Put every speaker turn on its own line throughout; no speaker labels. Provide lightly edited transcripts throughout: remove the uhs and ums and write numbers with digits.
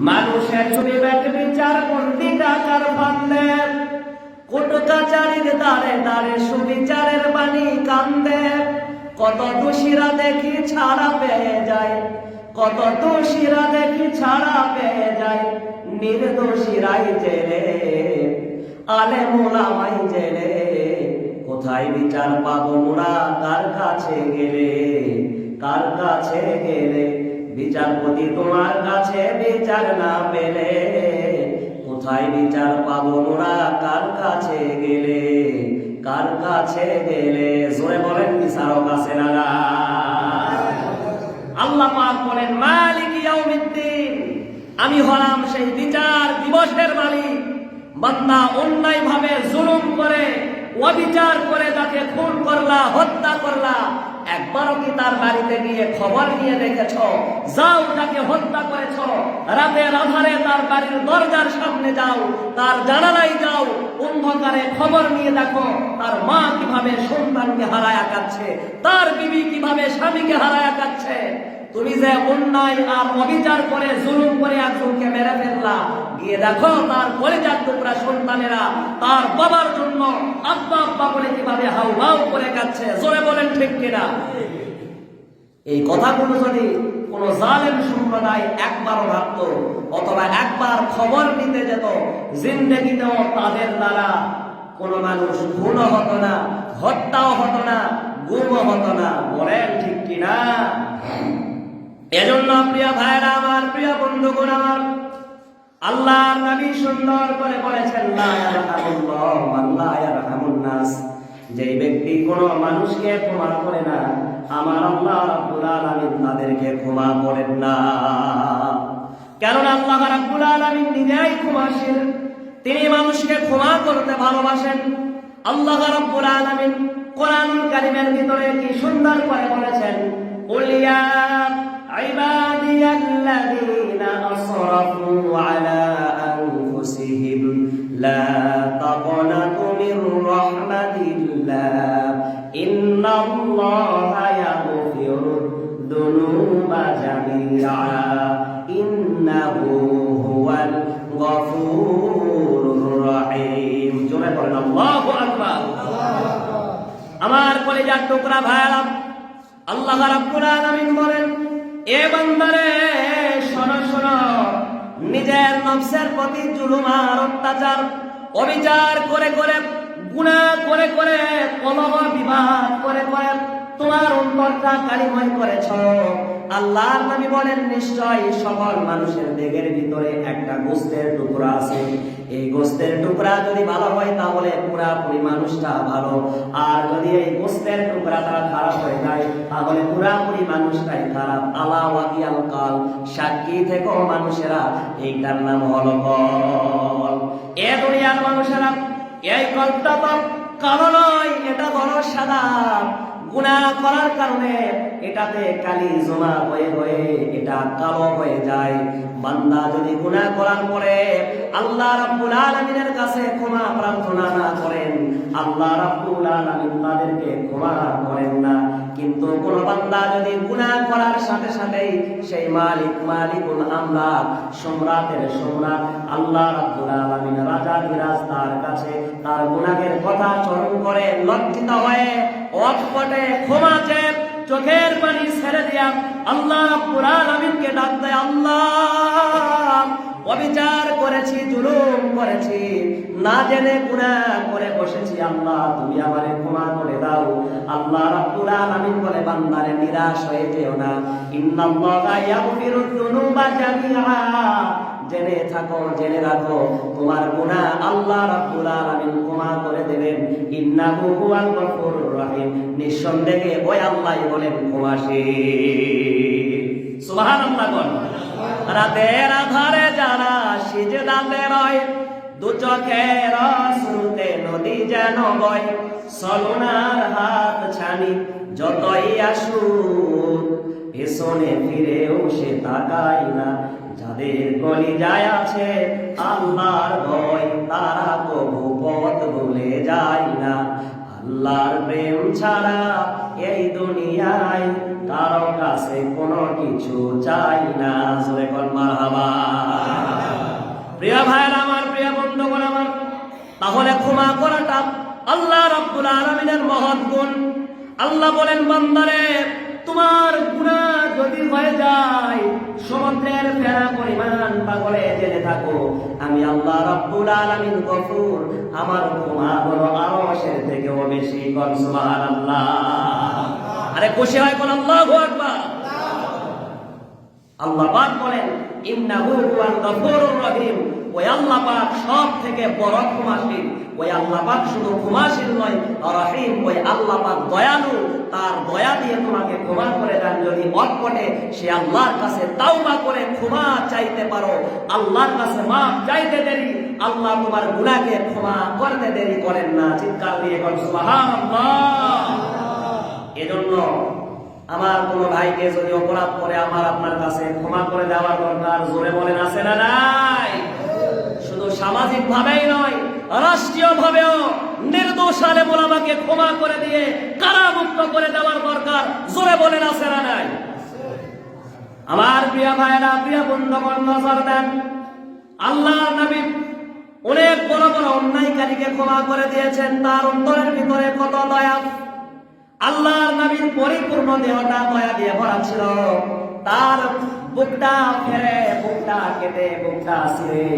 মানুষের ছবি বিচার কাকার ফান্দে কোট কাচারির দাঁড়ে দাঁড়ে সুবিচারের বাণী কান্দে কত দোষীরা দেখি ছাড়া পেয়ে যায়, কত দোষীরা দেখি ছাড়া পেয়ে যায়, নির্দোষীরাই জেলে আলে মোলামাই জেলে। কোথায় বিচার পাবো মোরা কার কাছে গেলে, কার কাছে গেলে? বিচারপতি তোমার কাছে বিচার না পেলে কোথায় বিচার পাবো মোরা কার কাছে গেলে, কার কাছে গেলে? জোরে বলেন বিচারক আছে না? আল্লাহ পাক বলেন মালিক ইয়াউমিদ্দিন, আমি হলাম সেই বিচার দিবসের মালিক। বান্দা অন্যায় ভাবে জুলুম করে অবিচার করে তাকে খুন করলা, হত্যা করলা, একবারও কি তার বাড়িতে গিয়ে খবর নিয়ে দেখেছ? যাও তাকে হত্যা করেছ, রাতের আধারে তার বাড়ির দরজার সামনে যাও, তার জানালায় যাও, অন্ধকারে খবর নিয়ে দেখো তার মা কিভাবে সন্তানকে হারায়া কাটছে, তার বিবি কিভাবে স্বামীকে হারায়া কাটছে। তুমি যে অন্যায় আর অবিচার করে জুলুম করে একজনকে মেরে ফেললা, গিয়ে দেখো তার কলিজার টুকরা সন্তানেরা তার বাবার জন্য আব্বা আব্বা বলে কিভাবে হাউমাউ করে কাটছে। জোরে বলেন ঠিক কিনা? এই কথাগুলো যদি কোন জালেম সম্প্রদায় একবারও ভাবতো অথবা একবার খবর নিতে যেত, জিন্দেগিতেও তাদের দ্বারা কোন মানুষ খুনও হতো না, হত্যাও হতো না, গুমও হতো না। বলেন ঠিক কিনা? এজন্য প্রিয় ভাইরা আমার, প্রিয় বন্ধুগণ আমার, আল্লাহর নবী সুন্দর করে বলেছেন লা ইয়ারহামুল্লাহ মান লা ইয়ারহামুন নাস, যেই ব্যক্তি কোন মানুষকে ক্ষমা করে না, আমার আল্লাহ রাব্বুল আলামিন তাদেরকে ক্ষমা করেন না। কারণ আল্লাহ রাব্বুল আলামিন নিজেই ক্ষমাশীল, তিনি মানুষকে ক্ষমা করতে ভালোবাসেন। আল্লাহ রাব্বুল আলামিন কোরআনুল কারীমের ভিতরে কি সুন্দর করে বলেছেন, কুল ইয়া ইবাদিয়াল্লাযীনা আসরাফু আলা আনফুসিহিম লা তাকনাতু মির রাহমাতিল্লাহ ইন্নাল্লাহা ইয়াগফিরুদ যুনুবা জামিআ ইন্নাহু হুয়াল গফুরুর রহিম। জোরে বলেন আল্লাহু আকবার। আমার কলিজার টুকরা ভাইরা, আল্লাহ রাব্বুল আলামিন বলেন, এ বান্দারে শোনো শোনো, নিজের নফসের প্রতি জুলুম আর অত্যাচার অবিচার করে করে, গুনাহ করে করে, কলহ বিবাদ করে করে তোমার অন্তরটা কালিময় করেছ। আল্লাহর নবী বলেন, নিশ্চয় সকল মানুষের দেহের ভিতরে একটা গোশতের টুকরা আছে, এই গোশতের টুকরা যদি ভালো হয় তাহলে পুরাপুরি মানুষটা ভালো, আর যদি এই গোশতের টুকরাটা খারাপ হয়ে যায় তাহলে পুরাপুরি মানুষটাই খারাপ। আলা ওয়াকিয়াল কাল, সাক্ষী থেকো মানুষেরা, এইটার নাম হলো কল। এ দুনিয়ার মানুষেরা, এই কলটা তো কালো নয়, এটা বড় সাদা। গুনাহ করার কারণে এটাতে কালি জমা হয়ে হয়ে এটা কালো হয়ে যায়। বান্দা যদি গুনাহ করার পরে আল্লাহ রাব্বুল আলামিনের কাছে ক্ষমা প্রার্থনা না করেন, আল্লাহ রাব্বুল আলামিন তাদেরকে ক্ষমা করেন না। কিন্তু কোন বান্দা যদি গুনাহ করার সাথে সাথেই সেই মালিকুল আমলাক, সম্রাটের সম্রাট আল্লাহ রাব্বুল আলামিন, রাজাধিরাজ তার কাছে তার গুনাহের কথা স্মরণ করে লজ্জিত হয়ে অকপটে ক্ষমা চেয়ে চোখের পানি ছেড়ে দিয়া আল্লাহ রাব্বুল আলামিনকে ডাক দেয়, আল্লাহ অবিচার করেছি, জুলুম করেছি, না জেনে গুনাহ করে বসেছি, আল্লাহ তুমি আমারে ক্ষমা করে দাও। আল্লাহ রাব্বুল আলামিন বলে, বান্দারে নিরাশ হয়ে যেও না, ইন্নাল্লাহা ইয়াগফিরুদ যুনুবা জামিআ, জেনে থাকো, জেনে রাখো, তোমার গুনাহ আল্লাহ রাব্বুল আলামিন ক্ষমা করে দেবেন। ইন্নাহু হুয়াল গফুরুর রহিম, নিঃসন্দেহে ওই আল্লাহই বলেন ক্ষমাশীল। সুবহানাল্লাহ। রাতের আধারে যারা সিজদাতে রয়, দু চোখের অশ্রুতে নদী যেন বয়, সলনার হাত ছানি যতই আসুক, পেছনে ফিরেও সে তাকায় না। যাদের কলিজায় আছে আল্লাহর ভয়, তারা কবু পথ ভুলে যায় না। আল্লাহর প্রেম ছাড়া এই দুনিয়ায় কারো কাছে কোনো কিছু চাই না। জোরে বল মারহাবা। প্রিয় ভাইরা আমার, প্রিয় বন্ধুগণ আমার, তাহলে ক্ষমা করাটা আল্লাহ রাব্বুল আলামিনের মহৎ গুণ। আল্লাহ বলেন, বান্দারে তোমার গুনাহ যদি হয়ে যায় সমুদ্রের ফেনা পরিমাণ পাগলে জেনে থাকো, আমি আল্লাহ রাব্বুল আলামিন গফুর, আমার ক্ষমা বড় আরশের থেকেও বেশি। কোন সুবহানাল্লাহ। আরে খুশি হয় কোন আল্লাহু আকবার। আল্লাহ পাক বলেন, ইন্নাহু হুয়াল গফুরুর রহিম। ওই আল্লাহ পাক সব থেকে বড় ক্ষমাশীল। ওই আল্লাহ পাক শুধু ক্ষমাশীল নয়, রহিম। ওই আল্লাহ পাক দয়ালু। তার দয়া দিয়ে তোমাকে ক্ষমা করে দেন যদি অটপটে সে আল্লাহর কাছে তাওবা করে ক্ষমা চাইতে পারো। আল্লাহর কাছে মাফ চাইতে দেরি, আল্লাহ তোমার গুনাহকে ক্ষমা করতে দেরি করেন না। চিৎকার দিয়ে বল সুবহানাল্লাহ। এজন্য আমার কোন ভাইকে যদি অপরাধ করে আমার আপনার কাছে ক্ষমা করে দেওয়ার দরকার। জোরে বলেন আছে না নাই? শুধু সামাজিক ভাবেই নয়, রাষ্ট্রীয় ভাবেও নির্দোষ আলেম ওলামাকে ক্ষমা করে দিয়ে কারামুক্ত করে দেওয়ার দরকার। জোরে বলেন আছে না নাই? আমার প্রিয় ভাইরা, প্রিয় বন্ধুগণ, নজর দেন, আল্লাহর নবী অনেক বড় বড় অন্যায়কারীকে ক্ষমা করে দিয়েছেন। তার অন্তরের ভিতরে কত দয়া! আল্লাহর নবীর পরিপূর্ণ দেহটা দয়া দিয়ে ভরা ছিল। তার বুকটা ফেরে, বুকটা কেটে, বুকটা ছিঁড়ে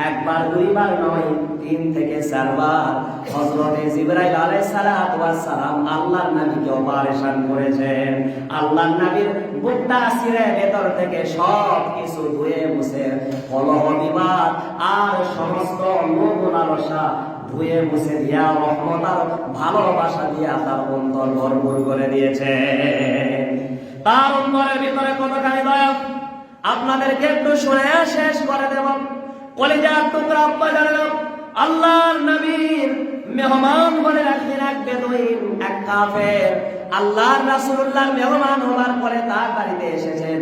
একবার দুইবার নয়, 3 থেকে 4 বার হযরতে জিবরাইল আলাইহিস সালাতু ওয়াস সালাম আল্লাহর নবীকে অপারেশন করেছেন। আল্লাহর নবীর বুকটা ছিঁড়ে ভেতর থেকে সব কিছু ধুয়ে মুছে কলহ বিবাদ আর সমস্ত লোভ লালসা ধুয়ে মুছে দিয়া রহমত আর ভালোবাসা দিয়া তার অন্তর ভরপুর করে দিয়েছে। তার অন্তরের ভিতরে কতখানি দয়া আপনাদেরকে একটু শুনে শেষ করে দেব। কলিজার টুকরা আব্বা জানেন, আল্লাহর নবীর মেহমান বলে একদিন এক বেদুইন, এক কাফের আল্লাহর রাসূলুল্লাহর মেহমান হওয়ার পরে তার বাড়িতে এসেছেন।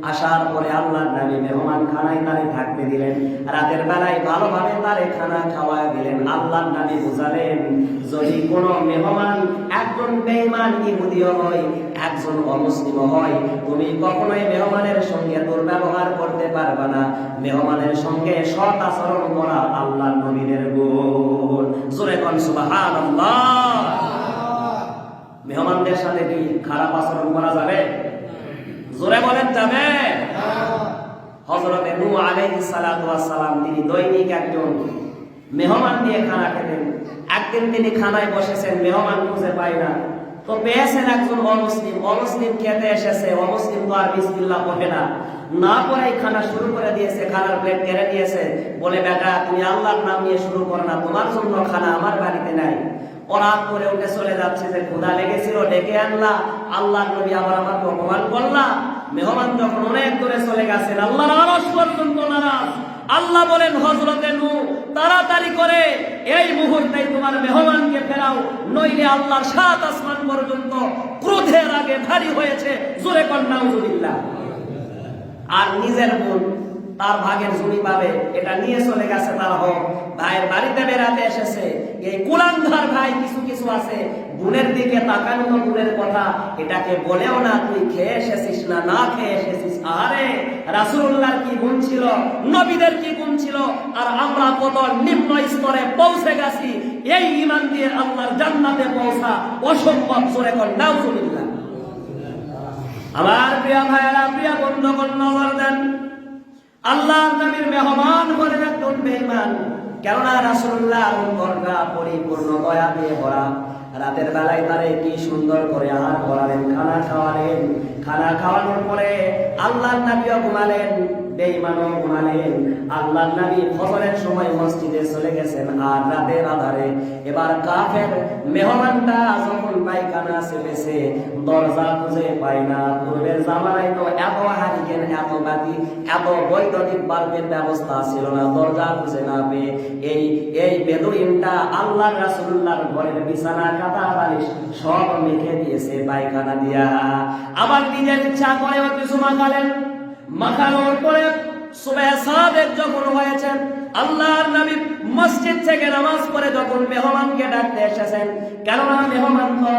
আসার পরে আল্লাহর নবী মেহমান খানায় তারে থাকতে দিলেন। রাতের বেলায় ভালোভাবে তারে খানা খাওয়ায় দিলেন। আল্লাহর নবী বুঝালেন, যদি কোনো মেহমান একজন বেঈমান ইহুদিও হয়, একজন অমুসলিম হয়, তুমি কখনোই মেহমানের সঙ্গে দুর্ব্যবহার করতে পারবে না। মেহমানের সঙ্গে সৎ আচরণ করা আল্লাহর নবীর গুণ। জোরে কোন সুবহানাল্লাহ। মেহমানদের সাথে কি খারাপ আচরণ করা যাবে? জোরে বলেন যাবে? হযরতে নূহ আলাইহিস সালাতু ওয়াস সালাম তিনি দৈনিক একজন মেহমান দিয়ে খানা খেতেন। একদিন তিনি খানায় বসেছেন, মেহমান খুঁজে পায় না, তো পেয়েছেন একজন অমুসলিম। অমুসলিম খেতে এসেছে। অমুসলিম তো আর বিসমিল্লাহ পড়ে না, না পড়েই খানা শুরু করে দিয়েছে। খানার প্লেট কেড়ে দিয়েছে, বলে, বেটা তুমি আল্লাহর নাম নিয়ে শুরু করো না, তোমার জন্য খানা আমার বাড়িতে নাই। অরাত করে উঠে চলে যাচ্ছে যে ক্ষুধা লেগেছিল, ডেকে আনলা, আল্লাহর নবী আবার আমাকে অপমান করলা। মেহমান যখন অনেক দূরে চলে গেছেন, আল্লাহর আরশ পর্যন্ত নারাজ। আল্লাহ বলেন, হযরতে নূহ তাড়াতাড়ি করে এই মুহূর্তে তোমার মেহমানকে ফেরাও, নইলে আল্লাহর 7 আসমান পর্যন্ত ক্রোধের আগে ভারী হয়েছে। জোরে কর নাউযুবিল্লাহ। আর নিজের বোন তার ভাগের জমি পাবে, এটা নিয়ে চলে গেছে তার হক। ভাইয়ের বাড়িতে বেড়াতে এসেছে, এই কুলাঙ্গার ভাই কিছু কিছু আছে, বোনের দিকে তাকানো তো দূরের কথা, এটাকে বলেও না তুই খেয়ে এসেছিস না না খেয়ে এসেছিস। আরে রাসূলুল্লাহর কি গুণ ছিল, নবীদের কি গুণ ছিল, আর আমরা কত নিম্ন স্তরে পৌঁছে গেছি। এই ঈমান দিয়ে আল্লাহর জান্নাতে পৌঁছা অসম্ভব। জোরে কর নাউযুবিল্লাহ। আমার প্রিয় ভাইয়েরা, প্রিয় বন্ধুগণ, নজর দেন, আল্লাহর নবীর মেহমান বলে একজন বেঈমান। কেননা রাসূলুল্লাহ অন্তরটা পরিপূর্ণ দয়া দিয়ে ভরা। রাতের বেলায় তারে কি সুন্দর করে আহার করালেন, খানা খাওয়ালেন। খানা খাওয়ানোর পরে আল্লাহর নবীও ঘুমালেন, বেঈমানও ঘুমালেন। আল্লাহর নবী ফজরের সময় মসজিদে চলে গেছেন, আর রাতের আধারে এবার কাফের মেহমানটা যখন পায়খানা ছেড়েছে, দরজা খুঁজে পায় না। পূর্বের জামানায় তো এত হারিকেন, এত বাতি, এত বৈদ্যুতিক বাল্বের ব্যবস্থা ছিল না। দরজা খুঁজে না পেয়ে এই বেদুইনটা আল্লাহর রাসূলুল্লাহর ঘরের বিছানা কাঁথা বালিশ সব মেখে দিয়েছে পায়খানা দিয়া। আবার নিজের ইচ্ছা করে কিছু মাখালেন। মাখানোর পরে সুবহে সাদেক যখন হয়েছে, আল্লাহর নবী মসজিদ থেকে নামাজ পড়ে যখন মেহমানকে ডাকতে এসেছেন, কেননা মেহমান তো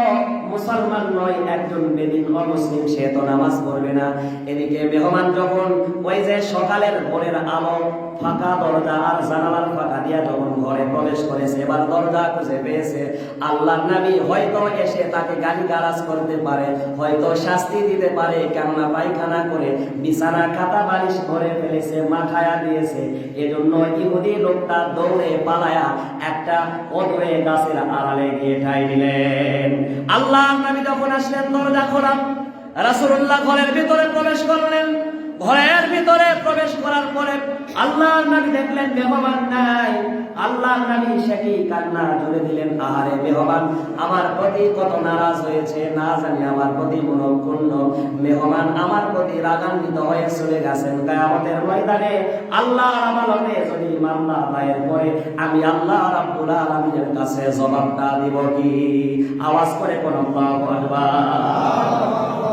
মুসলমান নয়, একজন বেদিন অমুসলিম, সে তো নামাজ পড়বে না। এদিকে মেহমান যখন ওই যে সকালের ভোরের আলো, ফাঁকা দরজা আর জানালার ফাঁকা দিয়া যখন ঘরে প্রবেশ করেছে, এবার দরজা খুঁজে পেয়েছে, আল্লাহর নবী হয়তো এসে তাকে গালিগালাজ করতে পারে, হয়তো শাস্তি দিতে পারে, কেননা পায়খানা করে বিছানা খাতা বালিশ করে ফেলেছে, মাথায়া দিয়েছে। এজন্য ইহুদি লোকটা দৌড়ে পালায়া একটা অদূরে গাছের আড়ালে গিয়ে ঠাই দিলেন। আল্লাহর নবী যখন আসলেন, দরজা খোলা, রাসূলুল্লাহ ঘরের ভিতরে প্রবেশ করলেন। ঘরের ভিতরে প্রবেশ করার পরে আল্লাহর নবী দেখলেন মেহমান নাই। আল্লাহর নবী সেটি কান্না জুড়ে দিলেন, আহারে মেহমান আমার প্রতি কত নারাজ হয়েছে, না জানি আমার প্রতি মনক্ষুণ্ণ, মেহমান আমার প্রতি রাগান্বিত হয়ে চলে গেছেন। কিয়ামতের ময়দানে আল্লাহর আদালতে যদি মামলা দায়ের করে, আমি আল্লাহ রাব্বুল আলামিনের কাছে জবাবটা দিব কি? আওয়াজ করে কোন আল্লাহু আকবার,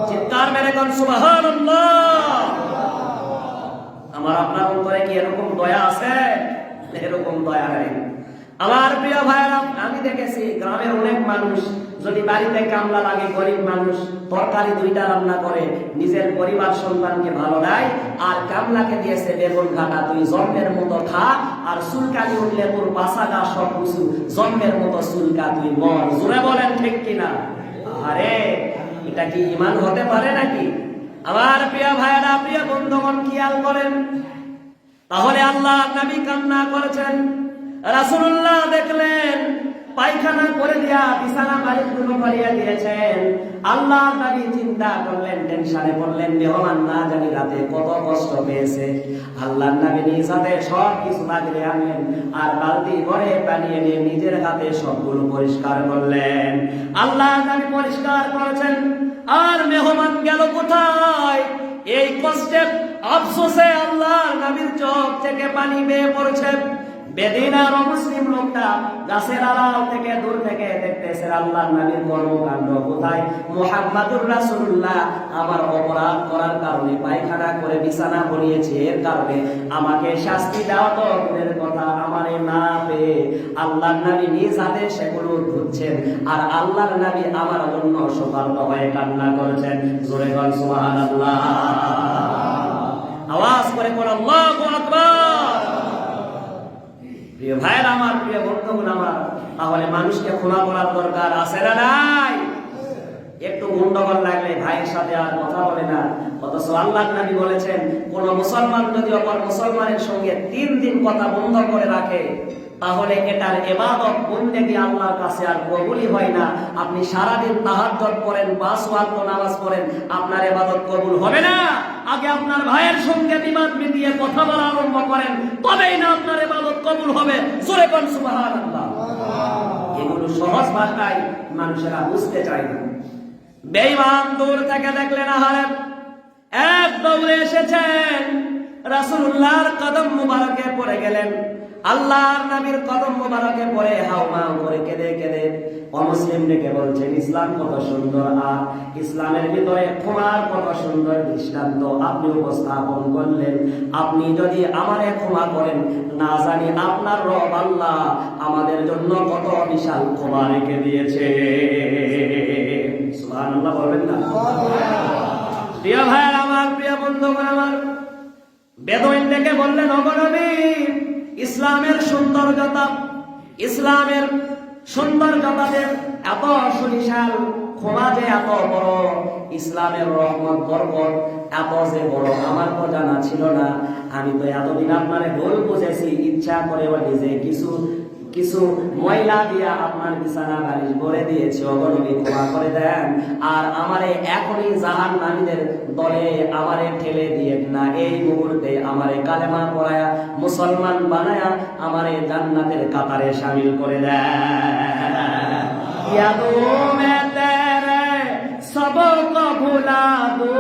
চিৎকার মেরে কোন সুবহানাল্লাহ। আমার আপনার অন্তরে কি এরকম দয়া আছে? এরকম দয়া নেই। আমার প্রিয় ভাইরা, আমি দেখেছি গ্রামের অনেক মানুষ যদি বাড়িতে কামলা লাগে, গরিব মানুষ তরকারি দুইটা রান্না করে নিজের পরিবার সন্তানকে ভালো দেয়, আর কামলাকে দিয়েছে বেগুন ঘাটা, তুই জন্মের মতো খা, আর চুলকানি উঠলে তোর পাশাগা সব কিছু জন্মের মতো চুলকা, তুই মর। জোরে বলেন ঠিক কিনা? আরে এটা কি ঈমান হতে পারে নাকি? আমার প্রিয় ভাইরা, প্রিয় বন্ধুগণ, খেয়াল করেন, তাহলে আল্লাহ নবী কান্না করেছেন, রাসূলুল্লাহ দেখলেন পায়খানা করে দিয়া বিছানা বালিশগুলো করিয়া দিয়েছেন। আল্লাহ নবী চিন্তা করলেন, টেনশনে পড়লেন, মেহমান না জানি রাতে কত কষ্ট পেয়েছে। আল্লাহ নবী নিজ হাতে সব কিছু লাগিয়ে আনলেন, আর বালতি ভরে পানি এনে নিজের হাতে সবগুলো পরিষ্কার করলেন। আল্লাহ নবী পরিষ্কার করেছেন, আর মেহমান গেল কোথায়? এই কষ্টে আফসোসে আল্লাহর নবীর চোখ থেকে পানি বেয়ে পড়ছে। বেদিন আর অমুসলিম লোকটা গাছের আড়াল থেকে দূর থেকে দেখতেছে আল্লাহর নবীর কর্মকাণ্ড কোথায়। মুহাম্মাদুর রাসূলুল্লাহ আমার অপরাধ করার কারণে পায়খানা করে বিছানা বনিয়েছে, এর কারণে আমাকে শাস্তি দেওয়া তো দূরের কথা, আমারে না পেয়ে আল্লাহর নবী নিজ হাতে সেগুলো ধুচ্ছেন, আর আল্লাহর নবী আমার জন্য শোকার্ত হয়ে কান্না করেছেন। জোরে বল সুবহানাল্লাহ, আওয়াজ করে বল আল্লাহু আকবার। প্রিয় ভাইরা আমার, প্রিয় বন্ধুগণ আমার, তাহলে মানুষকে ক্ষমা করার দরকার আছে না নাই? একটু গন্ডগোল লাগলে ভাইয়ের সাথে আর কথা বলে না, অথচ আল্লাহর নবী বলেছেন কোন মুসলমান যদি অপর মুসলমানের সঙ্গে 3 দিন কথা বন্ধ করে রাখে, তাহলে এটার ইবাদত বন্দেগী আল্লাহর কাছে আর কবুলই হয় না। আপনি সারাদিন তাহাজ্জুদ করেন, 5 ওয়াক্ত নামাজ পড়েন, আপনার ইবাদত কবুল হবে না। আগে আপনার ভাইয়ের সঙ্গে বিবাদ মিটিয়ে কথা বলা আরম্ভ করেন, তবেই না আপনার ইবাদত কবুল হবে। জোরে বল সুবহানাল্লাহ। এগুলো সহজ ভাষায় মানুষেরা বুঝতে চায় না। বেঈমান দূর থেকে দেখলেন, আহারে এক দৌড়ে এসেছেন, রাসূলুল্লাহর কদম মুবারকে পড়ে গেলেন। আল্লাহর নবীর কদম মুবারকে পড়ে হাউমাউ করে কেঁদে কেঁদে অমুসলিম ডেকে বলছেন, ইসলাম কত সুন্দর, আর ইসলামের ভিতরে ক্ষমার কত সুন্দর দৃষ্টান্ত আপনি উপস্থাপন করলেন। আপনি যদি আমারে ক্ষমা করেন, না জানি আপনার রব আল্লাহ আমাদের জন্য কত বিশাল ক্ষমা রেখে দিয়েছে। সুবহানাল্লাহ বলবেন না? প্রিয় ভাই আমার, প্রিয় বন্ধুগণ আমার, বেদুইন ডেকে বললেন, ওগো নবী, ইসলামের সৌন্দর্যতা, ইসলামের সৌন্দর্যতাতে এত সুবিশাল, ক্ষমা যে এত বড়, ইসলামের রহমত বরকত এত যে বড়, আমার তো জানা ছিল না। আমি তো এতদিন আপনারে ভুল বুঝেছি, ইচ্ছা করে বলি যে কিছু ময়লা দিয়া আপনার বিছানা বালিশ ভরে দিয়েছি, ওগো নবী ক্ষমা করে দেন, আর আমারে এখনই জাহান্নামীদের দলে আমারে ঠেলে দিয়েন না। এই মুহূর্তে আমারে কালেমা পড়ায়া মুসলমান বানায়া আমারে জান্নাতের কাতারে শামিল করে দেন। ইয়াদো মে তেরে সবক ভুলা দো,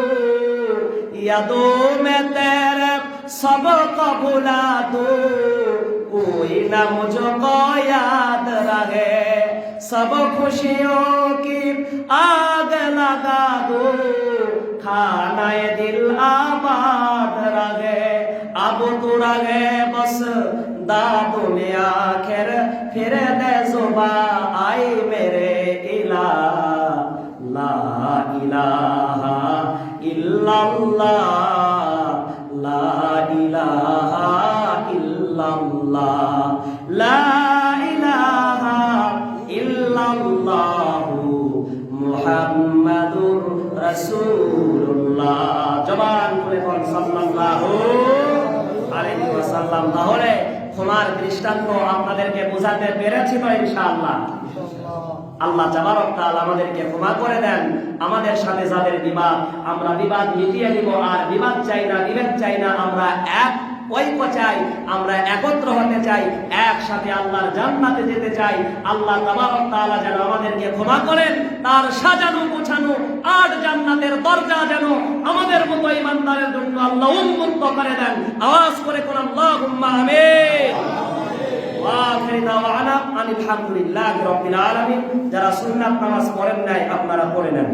ইয়াদো মে তেরে सबक भुला दो, कोई ना मुझको याद रहे, सब खुशियों की आग लगा दो, खानाए दिल आबाद रहे, अब तू रहे बस दादो में आखिर फिर दे जुबा आई मेरे इला ला इलाहा इल्लल्लाह ला इलाहा इल्लल्लाह ला इलाहा इल्लल्लाह मुहम्मदुर রাসূলুল্লাহ জবান করে বল সাল্লাল্লাহু আলাইহি ওয়াসাল্লাম। তাহলে ক্ষমার দৃষ্টান্ত আপনাদেরকে বোঝাতে পেরেছি তো ইনশাআল্লাহ? আল্লাহ তাবারক তাআলা আমাদেরকে ক্ষমা করে দেন। আমাদের সাথে যাদের বিবাদ, আমরা বিবাদ মিটিয়ে দিব। আর বিবাদ চাই না, বিভেদ চাই না, আমরা এক ঐক্য চাই, আমরা একত্র হতে চাই, একসাথে আল্লাহর জান্নাতে যেতে চাই। আল্লাহ তাবারক তাআলা যেন আমাদেরকে ক্ষমা করেন, তার সাজানো গোছানো ৮ জান্নাতের দরজা যেন আমাদের মতো ঈমানদারের জন্য আল্লাহ উন্মুক্ত করে দেন। আওয়াজ করে কোন আল্লাহুম্মা আমিন। ওয়া আখিরু দাওয়ানা আলহামদুলিল্লাহি রাব্বিল আলামিন। যারা সুন্নাত নামাজ পড়েন নাই আপনারা পড়ে নেন।